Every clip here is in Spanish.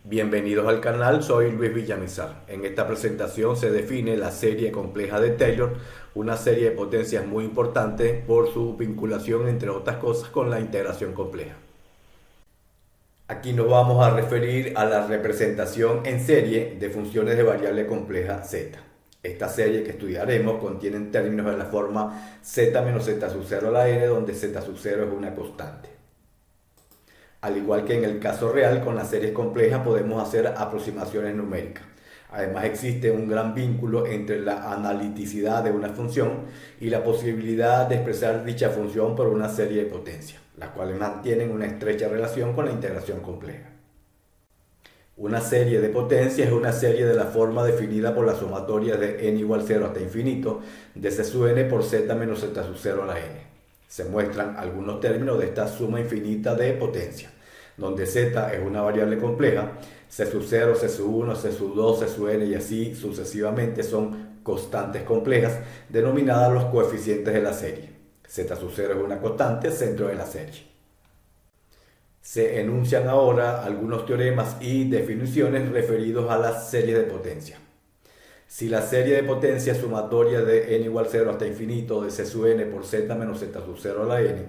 Bienvenidos al canal, soy Luis Villamizar. En esta presentación se define la serie compleja de Taylor, una serie de potencias muy importante por su vinculación, entre otras cosas, con la integración compleja. Aquí nos vamos a referir a la representación en serie de funciones de variable compleja z. Esta serie que estudiaremos contiene términos de la forma z menos z sub 0 a la n, donde z sub 0 es una constante. Al igual que en el caso real, con las series complejas podemos hacer aproximaciones numéricas. Además existe un gran vínculo entre la analiticidad de una función y la posibilidad de expresar dicha función por una serie de potencias, las cuales mantienen una estrecha relación con la integración compleja. Una serie de potencias es una serie de la forma definida por la sumatoria de n igual 0 hasta infinito de c sub n por z menos z sub 0 a la n. Se muestran algunos términos de esta suma infinita de potencia, donde z es una variable compleja, c sub 0, c sub 1, c sub 2, c sub n y así sucesivamente son constantes complejas denominadas los coeficientes de la serie. Z sub 0 es una constante centro de la serie. Se enuncian ahora algunos teoremas y definiciones referidos a las series de potencia. Si la serie de potencia sumatoria de n igual 0 hasta infinito de c sub n por z menos z sub 0 a la n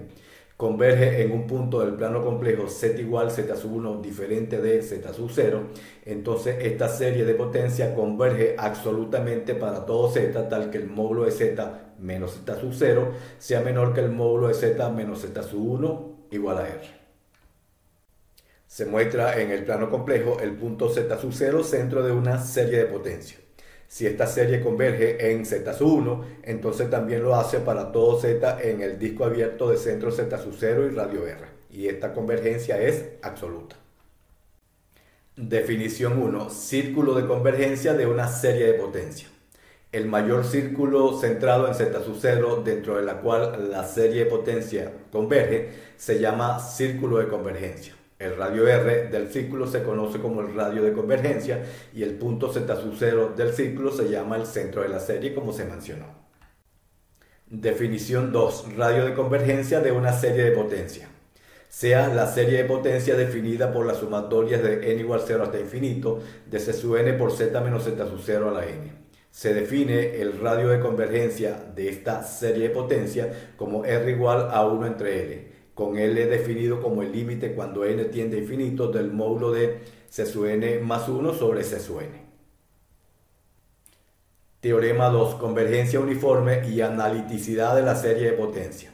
converge en un punto del plano complejo z igual z sub 1 diferente de z sub 0, entonces esta serie de potencia converge absolutamente para todo z, tal que el módulo de z menos z sub 0 sea menor que el módulo de z menos z sub 1 igual a r. Se muestra en el plano complejo el punto z sub 0 centro de una serie de potencia. Si esta serie converge en z sub 1, entonces también lo hace para todo z en el disco abierto de centro z sub 0 y radio r. Y esta convergencia es absoluta. Definición 1. Círculo de convergencia de una serie de potencia. El mayor círculo centrado en z sub 0, dentro de la cual la serie de potencia converge, se llama círculo de convergencia. El radio R del círculo se conoce como el radio de convergencia y el punto z sub 0 del círculo se llama el centro de la serie, como se mencionó. Definición 2. Radio de convergencia de una serie de potencia. Sea la serie de potencia definida por las sumatorias de n igual 0 hasta infinito de c sub n por z menos z sub 0 a la n. Se define el radio de convergencia de esta serie de potencia como r igual a 1 entre l, con L definido como el límite cuando n tiende a infinito del módulo de c sub n más 1 sobre c sub n. Teorema 2. Convergencia uniforme y analiticidad de la serie de potencia.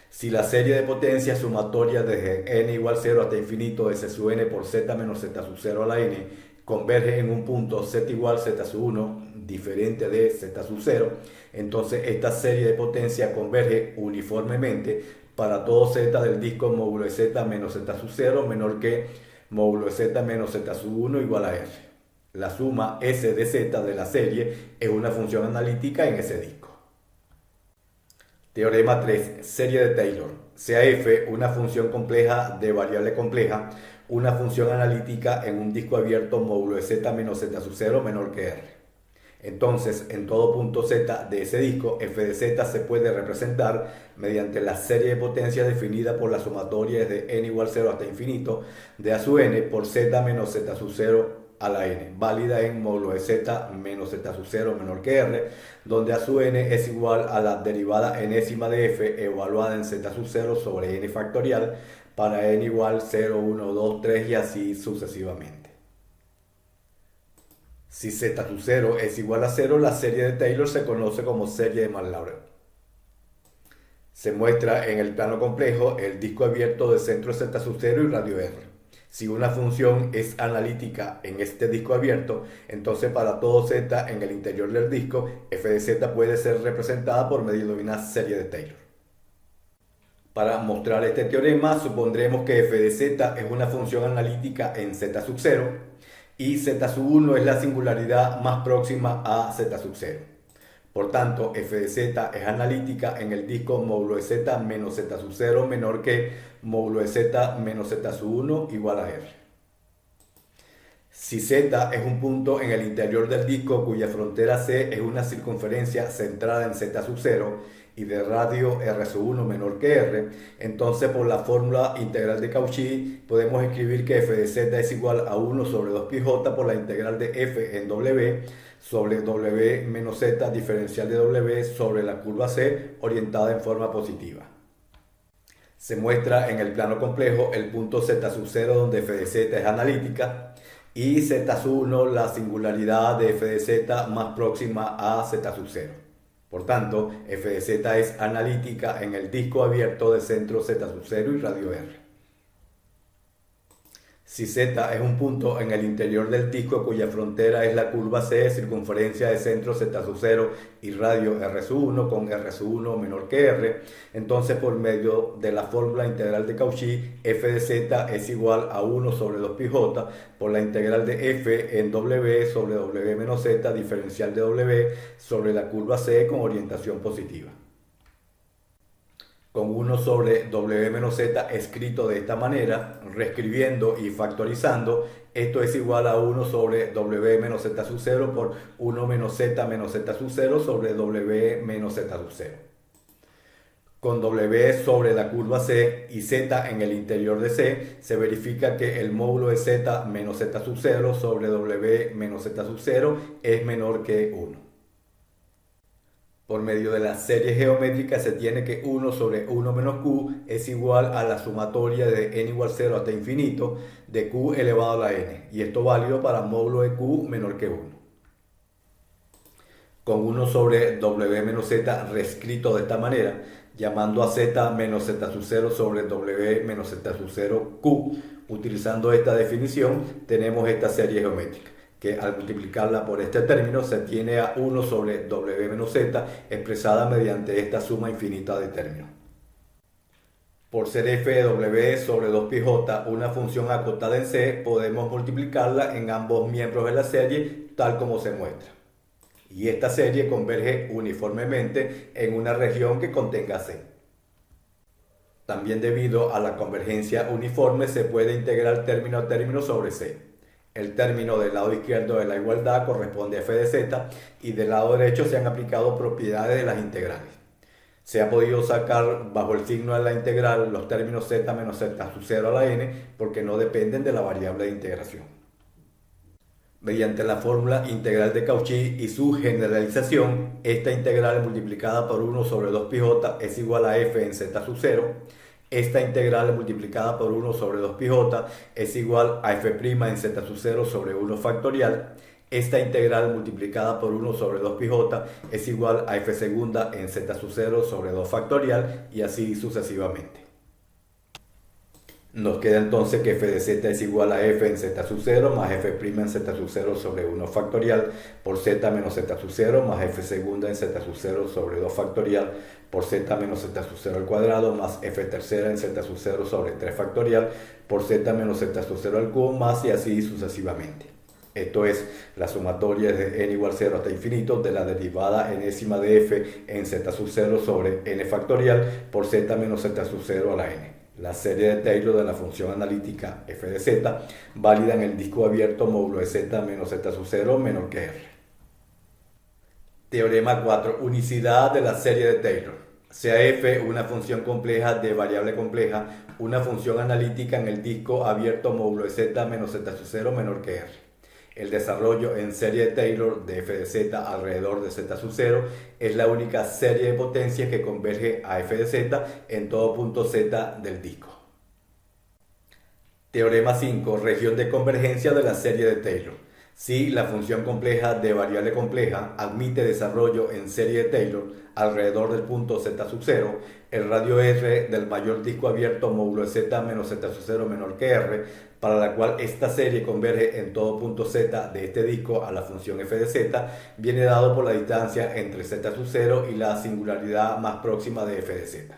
Si la serie de potencia sumatoria desde n igual 0 hasta infinito de c sub n por z menos z sub 0 a la n converge en un punto z igual z sub 1 diferente de z sub 0, entonces esta serie de potencia converge uniformemente para todo z del disco módulo de z menos z sub 0 menor que módulo de z menos z sub 1 igual a r. La suma S de z de la serie es una función analítica en ese disco. Teorema 3. Serie de Taylor. Sea f una función compleja de variable compleja, una función analítica en un disco abierto módulo de z menos z sub 0 menor que r. Entonces, en todo punto z de ese disco, f de z se puede representar mediante la serie de potencias definida por la sumatoria desde n igual 0 hasta infinito de a sub n por z menos z sub 0 a la n, válida en módulo de z menos z sub 0 menor que r, donde a sub n es igual a la derivada enésima de f evaluada en z sub 0 sobre n factorial para n igual 0, 1, 2, 3 y así sucesivamente. Si z sub 0 es igual a 0, la serie de Taylor se conoce como serie de Marlauer. Se muestra en el plano complejo el disco abierto de centro z sub 0 y radio r. Si una función es analítica en este disco abierto, entonces para todo z en el interior del disco, f de z puede ser representada por medio de una serie de Taylor. Para mostrar este teorema, supondremos que f de z es una función analítica en z sub 0, y z sub 1 es la singularidad más próxima a z sub 0. Por tanto, f de z es analítica en el disco módulo de z menos z sub 0 menor que módulo de z menos z sub 1 igual a r. Si z es un punto en el interior del disco cuya frontera c es una circunferencia centrada en z sub 0 y de radio R sub 1 menor que R, entonces por la fórmula integral de Cauchy podemos escribir que f de z es igual a 1 sobre 2 pi j por la integral de f en w sobre w menos z diferencial de w sobre la curva C orientada en forma positiva. Se muestra en el plano complejo el punto z sub 0 donde f de z es analítica y z sub 1 la singularidad de f de z más próxima a z sub 0. Por tanto, f de z es analítica en el disco abierto de centro z sub 0 y radio R. Si z es un punto en el interior del disco cuya frontera es la curva C, circunferencia de centro z sub 0 y radio R sub 1 con R sub 1 menor que R, entonces por medio de la fórmula integral de Cauchy, f de z es igual a 1 sobre 2 pi j por la integral de f en w sobre w menos z diferencial de w sobre la curva C con orientación positiva. Con 1 sobre w menos z escrito de esta manera, reescribiendo y factorizando, esto es igual a 1 sobre w menos z sub 0 por 1 menos z sub 0 sobre w menos z sub 0. Con w sobre la curva C y z en el interior de C, se verifica que el módulo de z menos z sub 0 sobre w menos z sub 0 es menor que 1. Por medio de la serie geométrica se tiene que 1 sobre 1 menos q es igual a la sumatoria de n igual 0 hasta infinito de q elevado a la n, y esto válido para módulo de q menor que 1. Con 1 sobre w menos z reescrito de esta manera, llamando a z menos z sub 0 sobre w menos z sub 0 q, utilizando esta definición, tenemos esta serie geométrica, que al multiplicarla por este término se tiene a 1 sobre w menos z expresada mediante esta suma infinita de términos. Por ser f de w sobre 2 pi j una función acotada en C, podemos multiplicarla en ambos miembros de la serie tal como se muestra. Y esta serie converge uniformemente en una región que contenga C. También debido a la convergencia uniforme se puede integrar término a término sobre C. El término del lado izquierdo de la igualdad corresponde a f de z y del lado derecho se han aplicado propiedades de las integrales. Se ha podido sacar bajo el signo de la integral los términos z menos z sub 0 a la n porque no dependen de la variable de integración. Mediante la fórmula integral de Cauchy y su generalización, esta integral multiplicada por 1 sobre 2 pi j es igual a f en z sub 0. Esta integral multiplicada por 1 sobre 2 pi j es igual a f' en z sub 0 sobre 1 factorial. Esta integral multiplicada por 1 sobre 2 pi j es igual a f segunda en z sub 0 sobre 2 factorial y así sucesivamente. Nos queda entonces que f de z es igual a f en z sub 0 más f' en z sub 0 sobre 1 factorial por z menos z sub 0 más f segunda en z sub 0 sobre 2 factorial por z menos z sub 0 al cuadrado más f tercera en z sub 0 sobre 3 factorial por z menos z sub 0 al cubo más y así sucesivamente. Esto es la sumatoria de n igual 0 hasta infinito de la derivada enésima de f en z sub 0 sobre n factorial por z menos z sub 0 a la n. La serie de Taylor de la función analítica f de z, válida en el disco abierto módulo de z menos z sub 0 menor que r. Teorema 4. Unicidad de la serie de Taylor. Sea f una función compleja de variable compleja, una función analítica en el disco abierto módulo de z menos z sub 0 menor que r. El desarrollo en serie de Taylor de f de z alrededor de z sub 0 es la única serie de potencias que converge a f de z en todo punto z del disco. Teorema 5. Región de convergencia de la serie de Taylor. Si la función compleja de variable compleja admite desarrollo en serie de Taylor alrededor del punto z sub 0, el radio r del mayor disco abierto módulo de z menos z sub 0 menor que r, para la cual esta serie converge en todo punto z de este disco a la función f de z, viene dado por la distancia entre z sub 0 y la singularidad más próxima de f de z.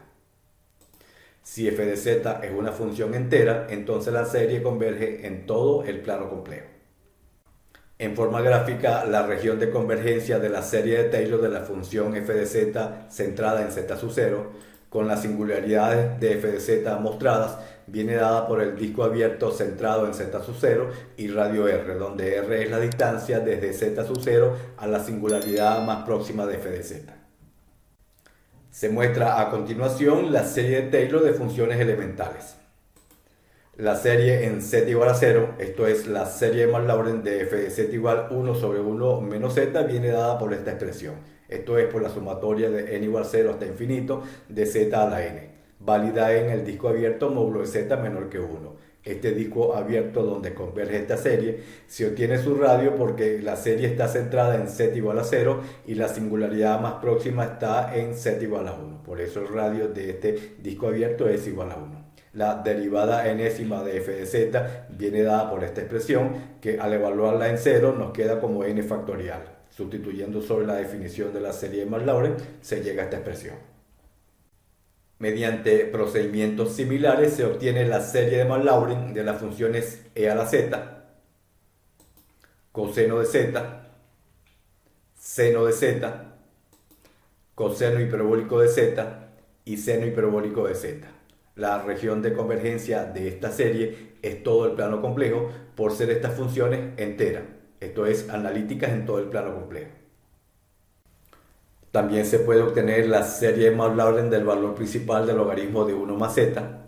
Si f de z es una función entera, entonces la serie converge en todo el plano complejo. En forma gráfica, la región de convergencia de la serie de Taylor de la función f de z centrada en z sub 0, con las singularidades de f de z mostradas, viene dada por el disco abierto centrado en z sub 0 y radio r, donde r es la distancia desde z sub 0 a la singularidad más próxima de f de z. Se muestra a continuación la serie de Taylor de funciones elementales. La serie en z igual a 0, esto es la serie de Maclaurin de f de z igual 1 sobre 1 menos z, viene dada por esta expresión. Esto es por la sumatoria de n igual a 0 hasta infinito de z a la n, válida en el disco abierto módulo de z menor que 1. Este disco abierto donde converge esta serie se obtiene su radio porque la serie está centrada en z igual a 0 y la singularidad más próxima está en z igual a 1. Por eso el radio de este disco abierto es igual a 1. La derivada enésima de f de z viene dada por esta expresión que al evaluarla en 0 nos queda como n factorial. Sustituyendo sobre la definición de la serie de Maclaurin se llega a esta expresión. Mediante procedimientos similares se obtiene la serie de Maclaurin de las funciones e a la z, coseno de z, seno de z, coseno hiperbólico de z y seno hiperbólico de z. La región de convergencia de esta serie es todo el plano complejo por ser estas funciones enteras, esto es, analíticas en todo el plano complejo. También se puede obtener la serie de Maclaurin del valor principal del logaritmo de 1 más z,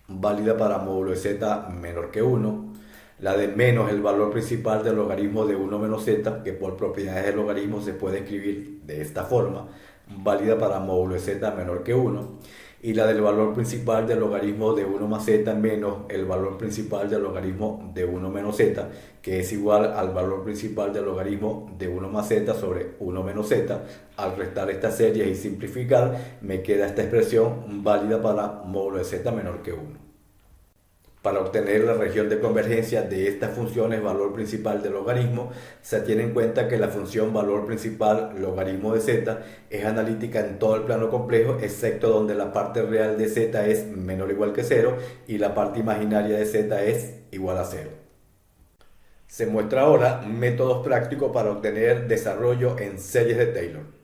válida para módulo de z menor que 1, la de menos el valor principal del logaritmo de 1 menos z, que por propiedades del logaritmo se puede escribir de esta forma, válida para módulo de z menor que 1, y la del valor principal del logaritmo de 1 más z menos el valor principal del logaritmo de 1 menos z, que es igual al valor principal del logaritmo de 1 más z sobre 1 menos z. Al restar estas series y simplificar, me queda esta expresión válida para módulo de z menor que 1. Para obtener la región de convergencia de estas funciones valor principal del logaritmo, se tiene en cuenta que la función valor principal logaritmo de z es analítica en todo el plano complejo, excepto donde la parte real de z es menor o igual que 0 y la parte imaginaria de z es igual a 0. Se muestra ahora métodos prácticos para obtener desarrollo en series de Taylor.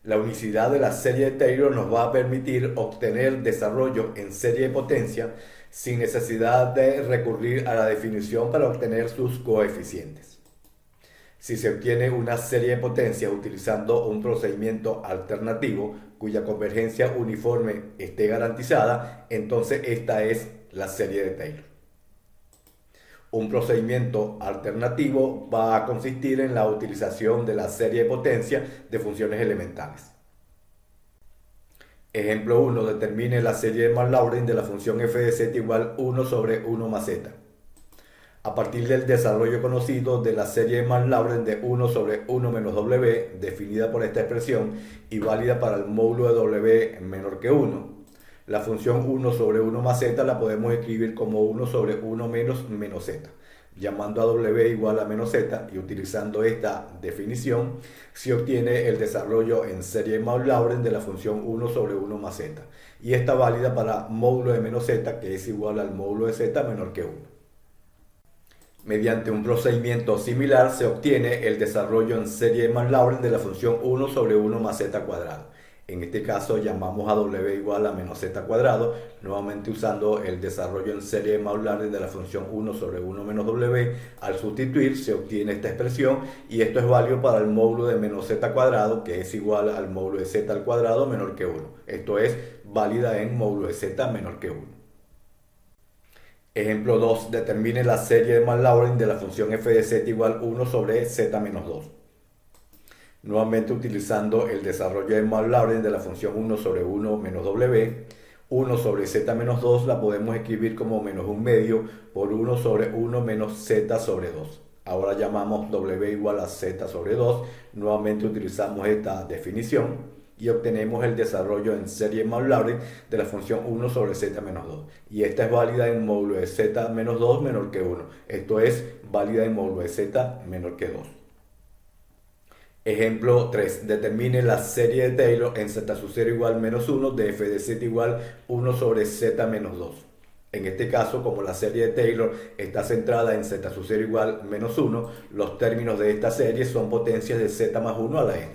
La unicidad de la serie de Taylor nos va a permitir obtener desarrollo en serie de potencia sin necesidad de recurrir a la definición para obtener sus coeficientes. Si se obtiene una serie de potencias utilizando un procedimiento alternativo cuya convergencia uniforme esté garantizada, entonces esta es la serie de Taylor. Un procedimiento alternativo va a consistir en la utilización de la serie de potencia de funciones elementales. Ejemplo 1. Determine la serie de Maclaurin de la función f de z igual 1 sobre 1 más z. A partir del desarrollo conocido de la serie de Maclaurin de 1 sobre 1 menos w, definida por esta expresión y válida para el módulo de w menor que 1, la función 1 sobre 1 más z la podemos escribir como 1 sobre 1 menos z, llamando a w igual a menos z y utilizando esta definición se obtiene el desarrollo en serie de Maclaurin de la función 1 sobre 1 más z y esta válida para módulo de menos z que es igual al módulo de z menor que 1. Mediante un procedimiento similar se obtiene el desarrollo en serie de Maclaurin de la función 1 sobre 1 más z cuadrado. En este caso llamamos a w igual a menos z cuadrado, nuevamente usando el desarrollo en serie de Maclaurin de la función 1 sobre 1 menos w. Al sustituir se obtiene esta expresión y esto es válido para el módulo de menos z cuadrado, que es igual al módulo de z al cuadrado menor que 1. Esto es válida en módulo de z menor que 1. Ejemplo 2. Determine la serie de Maclaurin de la función f de z igual 1 sobre z menos 2. Nuevamente utilizando el desarrollo de Maclaurin de la función 1 sobre 1 menos w, 1 sobre z menos 2 la podemos escribir como menos 1 medio por 1 sobre 1 menos z sobre 2. Ahora llamamos w igual a z sobre 2, nuevamente utilizamos esta definición y obtenemos el desarrollo en serie de Maclaurin de la función 1 sobre z menos 2. Y esta es válida en módulo de z menos 2 menor que 1. Esto es válida en módulo de z menor que 2. Ejemplo 3. Determine la serie de Taylor en z sub 0 igual menos 1 de f de z igual 1 sobre z menos 2. En este caso, como la serie de Taylor está centrada en z sub 0 igual menos 1, los términos de esta serie son potencias de z más 1 a la n.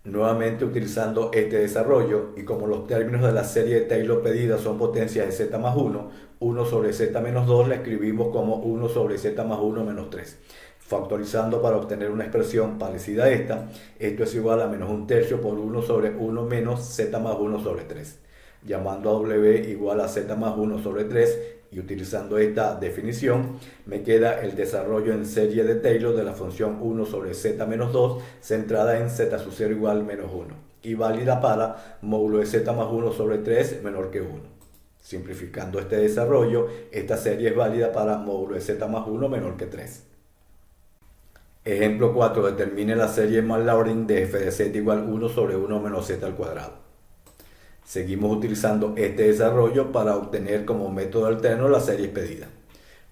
Nuevamente utilizando este desarrollo y como los términos de la serie de Taylor pedida son potencias de z más 1, 1 sobre z menos 2 la escribimos como 1 sobre z más 1 menos 3. Factorizando para obtener una expresión parecida a esta, esto es igual a menos un tercio por 1 sobre 1 menos z más 1 sobre 3, llamando a w igual a z más 1 sobre 3, y utilizando esta definición me queda el desarrollo en serie de Taylor de la función 1 sobre z menos 2 centrada en z sub 0 igual menos 1 y válida para módulo de z más 1 sobre 3 menor que 1. Simplificando este desarrollo, esta serie es válida para módulo de z más 1 menor que 3. Ejemplo 4. Determine la serie Maclaurin de f de z igual 1 sobre 1 menos z al cuadrado. Seguimos utilizando este desarrollo para obtener como método alterno la serie pedida.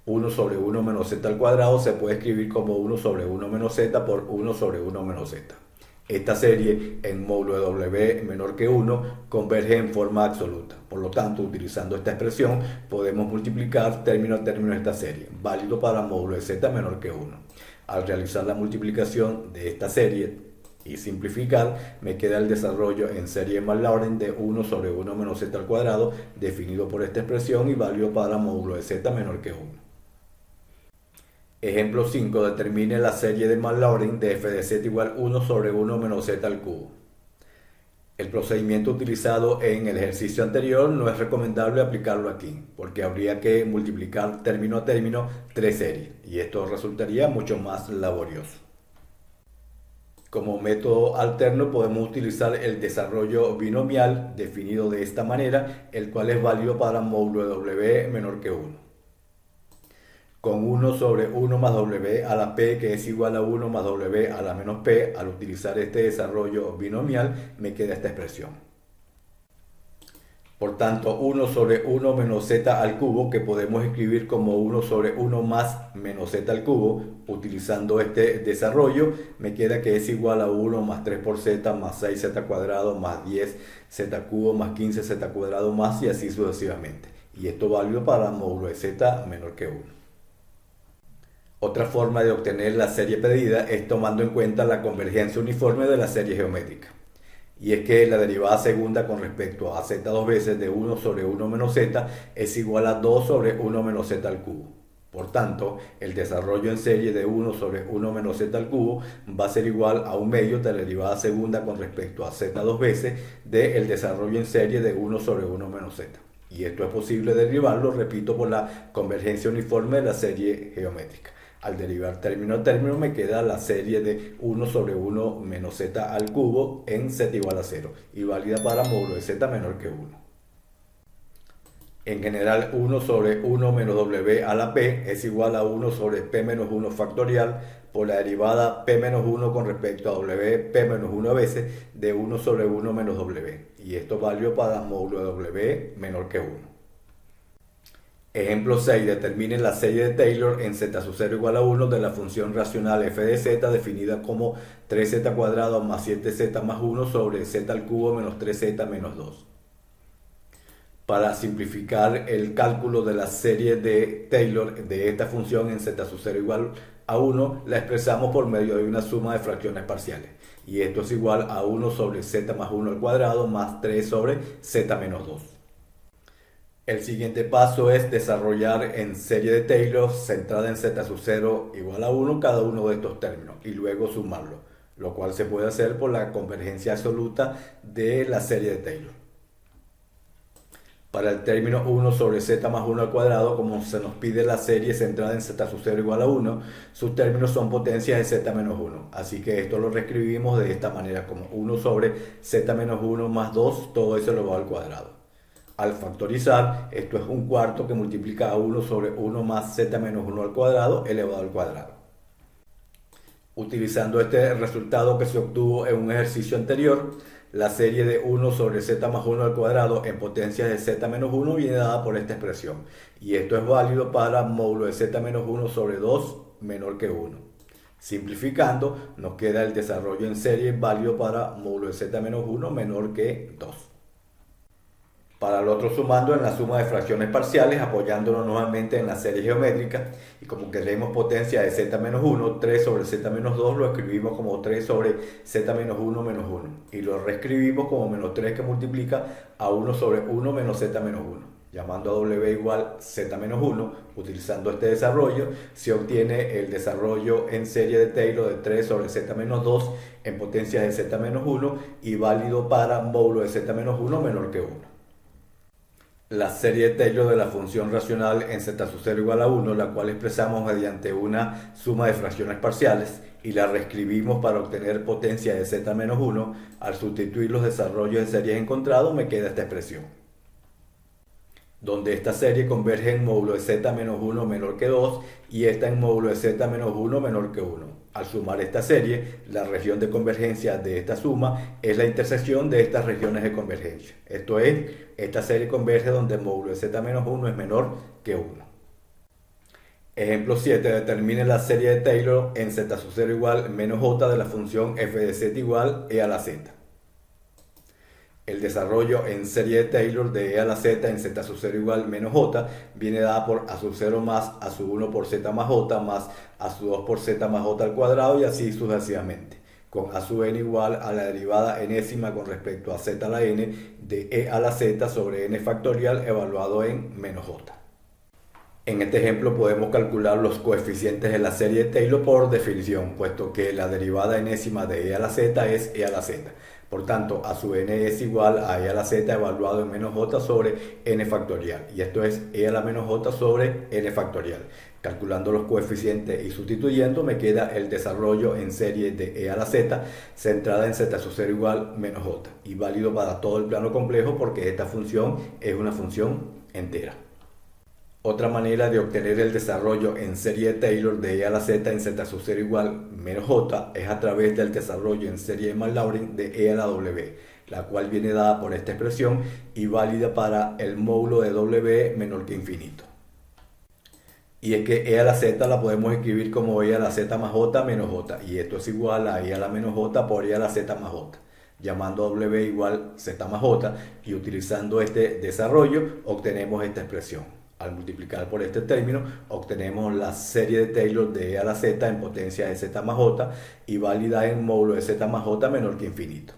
1 sobre 1 menos z al cuadrado se puede escribir como 1 sobre 1 menos z por 1 sobre 1 menos z. Esta serie en módulo de w menor que 1 converge en forma absoluta. Por lo tanto, utilizando esta expresión podemos multiplicar término a término esta serie, válido para módulo de z menor que 1. Al realizar la multiplicación de esta serie y simplificar, me queda el desarrollo en serie Maclaurin de 1 sobre 1 menos z al cuadrado, definido por esta expresión y válido para módulo de z menor que 1. Ejemplo 5. Determine la serie de Maclaurin de f de z igual 1 sobre 1 menos z al cubo. El procedimiento utilizado en el ejercicio anterior no es recomendable aplicarlo aquí, porque habría que multiplicar término a término tres series, y esto resultaría mucho más laborioso. Como método alterno podemos utilizar el desarrollo binomial definido de esta manera, el cual es válido para módulo de w menor que 1. Con 1 sobre 1 más w a la p, que es igual a 1 más w a la menos p, al utilizar este desarrollo binomial me queda esta expresión. Por tanto, 1 sobre 1 menos z al cubo, que podemos escribir como 1 sobre 1 más menos z al cubo, utilizando este desarrollo, me queda que es igual a 1 más 3 por z más 6z cuadrado más 10z cubo más 15z cuadrado más y así sucesivamente. Y esto válido para módulo de z menor que 1. Otra forma de obtener la serie pedida es tomando en cuenta la convergencia uniforme de la serie geométrica. Y es que la derivada segunda con respecto a z dos veces de 1 sobre 1 menos z es igual a 2 sobre 1 menos z al cubo. Por tanto, el desarrollo en serie de 1 sobre 1 menos z al cubo va a ser igual a un medio de la derivada segunda con respecto a z dos veces del desarrollo en serie de 1 sobre 1 menos z. Y esto es posible derivarlo, repito, por la convergencia uniforme de la serie geométrica. Al derivar término a término me queda la serie de 1 sobre 1 menos z al cubo en z igual a 0 y válida para módulo de z menor que 1. En general, 1 sobre 1 menos w a la p es igual a 1 sobre p menos 1 factorial por la derivada p menos 1 con respecto a w p menos 1 veces de 1 sobre 1 menos w. Y esto es válido para módulo de w menor que 1. Ejemplo 6. Determine la serie de Taylor en z sub 0 igual a 1 de la función racional f de z definida como 3z cuadrado más 7z más 1 sobre z al cubo menos 3z menos 2. Para simplificar el cálculo de la serie de Taylor de esta función en z sub 0 igual a 1, la expresamos por medio de una suma de fracciones parciales. Y esto es igual a 1 sobre z más 1 al cuadrado más 3 sobre z menos 2. El siguiente paso es desarrollar en serie de Taylor centrada en z sub 0 igual a 1 cada uno de estos términos y luego sumarlo, lo cual se puede hacer por la convergencia absoluta de la serie de Taylor. Para el término 1 sobre z más 1 al cuadrado, como se nos pide la serie centrada en z sub 0 igual a 1, sus términos son potencias de z menos 1. Así que esto lo reescribimos de esta manera, como 1 sobre z menos 1 más 2, todo eso elevado al cuadrado. Al factorizar, esto es un cuarto que multiplica a 1 sobre 1 más z menos 1 al cuadrado elevado al cuadrado. Utilizando este resultado que se obtuvo en un ejercicio anterior, la serie de 1 sobre z más 1 al cuadrado en potencias de z menos 1 viene dada por esta expresión. Y esto es válido para módulo de z menos 1 sobre 2 menor que 1. Simplificando, nos queda el desarrollo en serie válido para módulo de z menos 1 menor que 2. Para el otro sumando en la suma de fracciones parciales, apoyándonos nuevamente en la serie geométrica, y como queremos potencia de z menos 1, 3 sobre z menos 2 lo escribimos como 3 sobre z menos 1 menos 1, y lo reescribimos como menos 3 que multiplica a 1 sobre 1 menos z menos 1. llamando a W igual Z-1, utilizando este desarrollo, se obtiene el desarrollo en serie de Taylor de 3 sobre Z-2 en potencia de Z-1 y válido para módulo de Z-1 menor que 1. La serie de Taylor de la función racional en z sub 0 igual a 1, la cual expresamos mediante una suma de fracciones parciales y la reescribimos para obtener potencia de Z-1, al sustituir los desarrollos de series encontrados me queda esta expresión, donde esta serie converge en módulo de Z-1 menor que 2 y esta en módulo de Z-1 menor que 1. Al sumar esta serie, la región de convergencia de esta suma es la intersección de estas regiones de convergencia. Esto es, esta serie converge donde el módulo de Z-1 es menor que 1. Ejemplo 7. Determine la serie de Taylor en z sub 0 igual menos j de la función f de z igual e a la z. El desarrollo en serie de Taylor de e a la z en z sub 0 igual menos j viene dada por a sub 0 más a sub 1 por z más j más a sub 2 por z más j al cuadrado y así sucesivamente, con a sub n igual a la derivada enésima con respecto a z a la n de e a la z sobre n factorial evaluado en menos j. En este ejemplo podemos calcular los coeficientes de la serie de Taylor por definición, puesto que la derivada enésima de e a la z es e a la z. Por tanto, a sub n es igual a e a la z evaluado en menos j sobre n factorial. Y esto es e a la menos j sobre n factorial. Calculando los coeficientes y sustituyendo me queda el desarrollo en serie de e a la z centrada en z sub 0 igual menos j. Y válido para todo el plano complejo porque esta función es una función entera. Otra manera de obtener el desarrollo en serie de Taylor de e a la z en z sub 0 igual menos j es a través del desarrollo en serie de Maclaurin de e a la w, la cual viene dada por esta expresión y válida para el módulo de w menor que infinito. Y es que e a la z la podemos escribir como e a la z más j menos j, y esto es igual a e a la menos j por e a la z más j, llamando a w igual z más j, y utilizando este desarrollo obtenemos esta expresión. Al multiplicar por este término, obtenemos la serie de Taylor de e a la z en potencia de z más j y válida en módulo de z más j menor que infinito.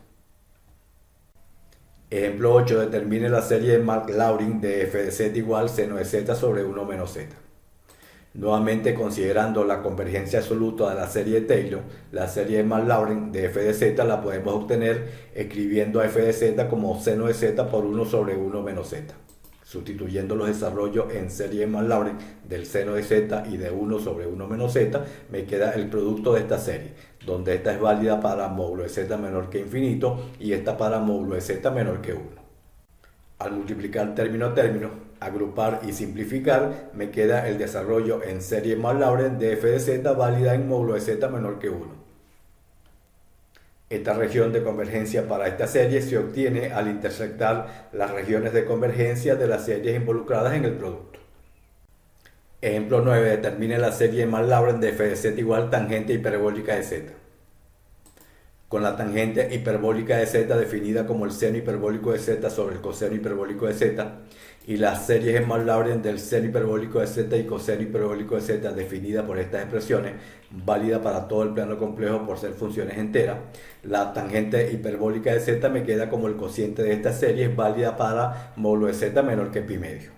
Ejemplo 8. Determine la serie de Maclaurin de f de z igual seno de z sobre 1 menos z. Nuevamente, considerando la convergencia absoluta de la serie de Taylor, la serie de Maclaurin de f de z la podemos obtener escribiendo a f de z como seno de z por 1 sobre 1 menos z. Sustituyendo los desarrollos en serie de Maclaurin del seno de z y de 1 sobre 1 menos z, me queda el producto de esta serie, donde esta es válida para módulo de z menor que infinito y esta para módulo de z menor que 1. Al multiplicar término a término, agrupar y simplificar, me queda el desarrollo en serie de Maclaurin de f de z válida en módulo de z menor que 1. Esta región de convergencia para esta serie se obtiene al intersectar las regiones de convergencia de las series involucradas en el producto. Ejemplo 9. Determine la serie de Maclaurin de f de z igual tangente hiperbólica de z. Con la tangente hiperbólica de z definida como el seno hiperbólico de z sobre el coseno hiperbólico de z y las series en Maclaurin del seno hiperbólico de z y coseno hiperbólico de z definida por estas expresiones, válida para todo el plano complejo por ser funciones enteras, la tangente hiperbólica de z me queda como el cociente de esta serie, es válida para módulo de z menor que pi medio.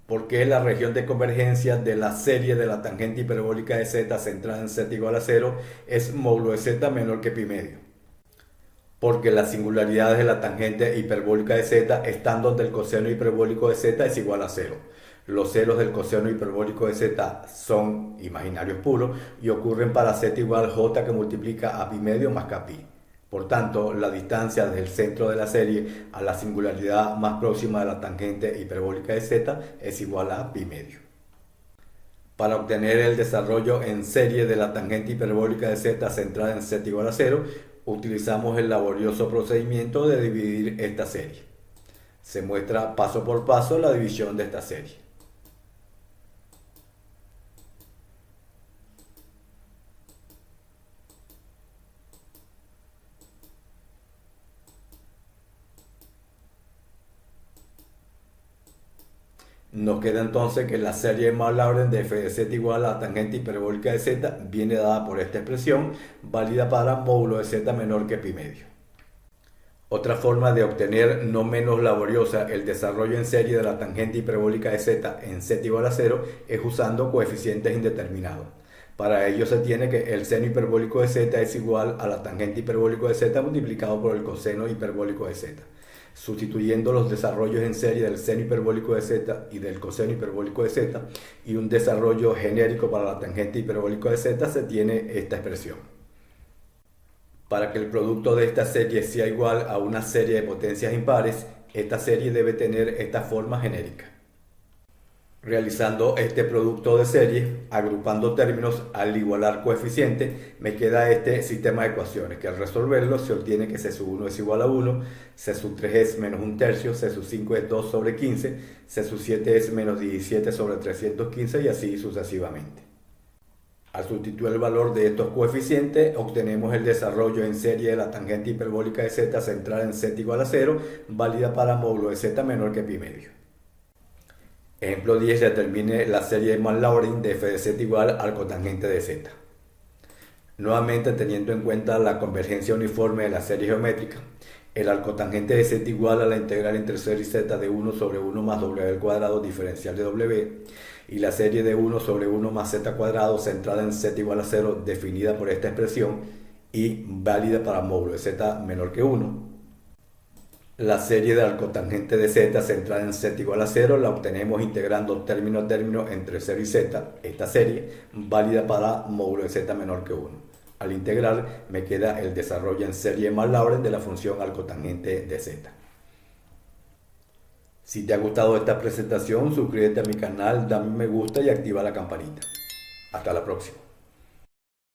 Porque la región de convergencia de la serie de la tangente hiperbólica de z centrada en z igual a 0 es módulo de z menor que pi medio. Porque las singularidades de la tangente hiperbólica de z están donde el coseno hiperbólico de z es igual a 0. Los ceros del coseno hiperbólico de z son imaginarios puros y ocurren para z igual j que multiplica a pi medio más k pi. Por tanto, la distancia desde el centro de la serie a la singularidad más próxima de la tangente hiperbólica de z es igual a pi medio. Para obtener el desarrollo en serie de la tangente hiperbólica de z centrada en z igual a 0, utilizamos el laborioso procedimiento de dividir esta serie. Se muestra paso por paso la división de esta serie. Nos queda entonces que la serie de Maclaurin de f de z igual a la tangente hiperbólica de z viene dada por esta expresión, válida para módulo de z menor que pi medio. Otra forma de obtener no menos laboriosa el desarrollo en serie de la tangente hiperbólica de z en z igual a 0 es usando coeficientes indeterminados. Para ello se tiene que el seno hiperbólico de z es igual a la tangente hiperbólico de z multiplicado por el coseno hiperbólico de z. Sustituyendo los desarrollos en serie del seno hiperbólico de z y del coseno hiperbólico de z y un desarrollo genérico para la tangente hiperbólico de z, se tiene esta expresión. Para que el producto de esta serie sea igual a una serie de potencias impares, esta serie debe tener esta forma genérica. Realizando este producto de serie, agrupando términos al igualar coeficiente, me queda este sistema de ecuaciones, que al resolverlo se obtiene que c sub 1 es igual a 1, c sub 3 es menos 1/3, c sub 5 es 2 sobre 15, c sub 7 es menos 17 sobre 315 y así sucesivamente. Al sustituir el valor de estos coeficientes, obtenemos el desarrollo en serie de la tangente hiperbólica de z centrada en z igual a 0, válida para módulo de z menor que pi medio. Ejemplo 10, determine la serie de Mark-Laurin de f de z igual al cotangente de z. Nuevamente, teniendo en cuenta la convergencia uniforme de la serie geométrica, el arcotangente de z igual a la integral entre 0 y z de 1 sobre 1 más w al cuadrado diferencial de w, y la serie de 1 sobre 1 más z cuadrado centrada en z igual a 0 definida por esta expresión y válida para módulo de z menor que 1. La serie del arcotangente de z centrada en z igual a 0 la obtenemos integrando término a término entre 0 y z, esta serie, válida para módulo de z menor que 1. Al integrar me queda el desarrollo en serie de Mark-Laurin de la función arcotangente de z. Si te ha gustado esta presentación, suscríbete a mi canal, dame un me gusta y activa la campanita. Hasta la próxima.